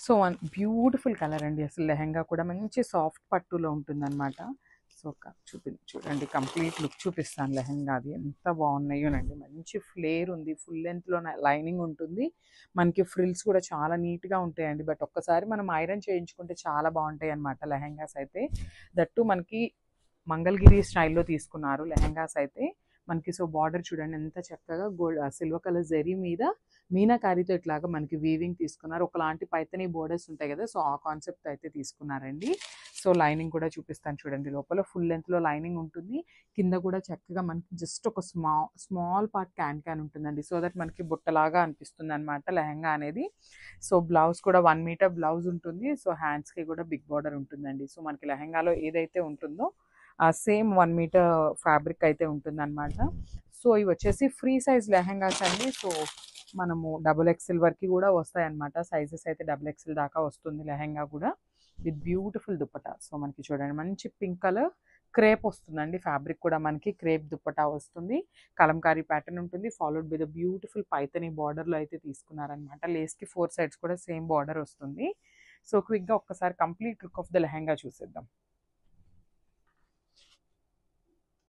So beautiful colour అండి. అసలు లెహెంగా కూడా మంచి సాఫ్ట్ పట్టులో ఉంటుందన్నమాట. సో చూడండి, కంప్లీట్ లుక్ చూపిస్తాను లెహెంగాది. ఎంత బాగున్నాయోనండి. మంచి ఫ్లేర్ ఉంది, ఫుల్ లెంత్లో లైనింగ్ ఉంటుంది. మనకి ఫ్రిల్స్ కూడా చాలా నీట్గా ఉంటాయండి. బట్ ఒక్కసారి మనం ఐరన్ చేయించుకుంటే చాలా బాగుంటాయి అన్నమాట లెహెంగాస్ అయితే. దట్టు మనకి మంగళగిరి స్టైల్లో తీసుకున్నారు లెహెంగాస్ అయితే మనకి. సో బార్డర్ చూడండి ఎంత చక్కగా సిల్వర్ కలర్ జరీ మీద మీనాకారితో ఇట్లాగా మనకి వీవింగ్ తీసుకున్నారు. ఒకలాంటి పైతని బోర్డర్స్ ఉంటాయి కదా, సో ఆ కాన్సెప్ట్ అయితే తీసుకున్నారండి. సో లైనింగ్ కూడా చూపిస్తాను చూడండి. లోపల ఫుల్ లెంత్లో లైనింగ్ ఉంటుంది. కింద కూడా చక్కగా మనకి జస్ట్ ఒక స్మాల్ పార్ట్ క్యాన్ ఉంటుందండి. సో దట్ మనకి బుట్టలాగా అనిపిస్తుంది అనమాట లెహెంగా అనేది. సో బ్లౌజ్ కూడా 1 మీటర్ బ్లౌజ్ ఉంటుంది. సో హ్యాండ్స్కి కూడా బిగ్ బార్డర్ ఉంటుందండి. సో మనకి లెహెంగాలో ఏదైతే ఉంటుందో సేమ్ 1 మీటర్ ఫ్యాబ్రిక్ అయితే ఉంటుందన్నమాట. సో ఇవి వచ్చేసి ఫ్రీ సైజ్ లెహెంగాస్ అండి. సో మనము XXL వరకు కూడా వస్తాయన్నమాట. సైజెస్ అయితే XXL దాకా వస్తుంది లెహెంగా కూడా, విత్ బ్యూటిఫుల్ దుప్పటా. సో మనకి చూడండి మంచి పింక్ కలర్ క్రేప్ వస్తుందండి. ఫ్యాబ్రిక్ కూడా మనకి క్రేప్ దుప్పటా వస్తుంది. కలంకారీ ప్యాటర్న్ ఉంటుంది. Followed by the beautiful Paithani బార్డర్లో అయితే తీసుకున్నారనమాట. లేస్కి 4 సైడ్స్ కూడా సేమ్ బార్డర్ వస్తుంది. సో క్విక్గా ఒక్కసారి complete look of the lehenga చూసేద్దాం.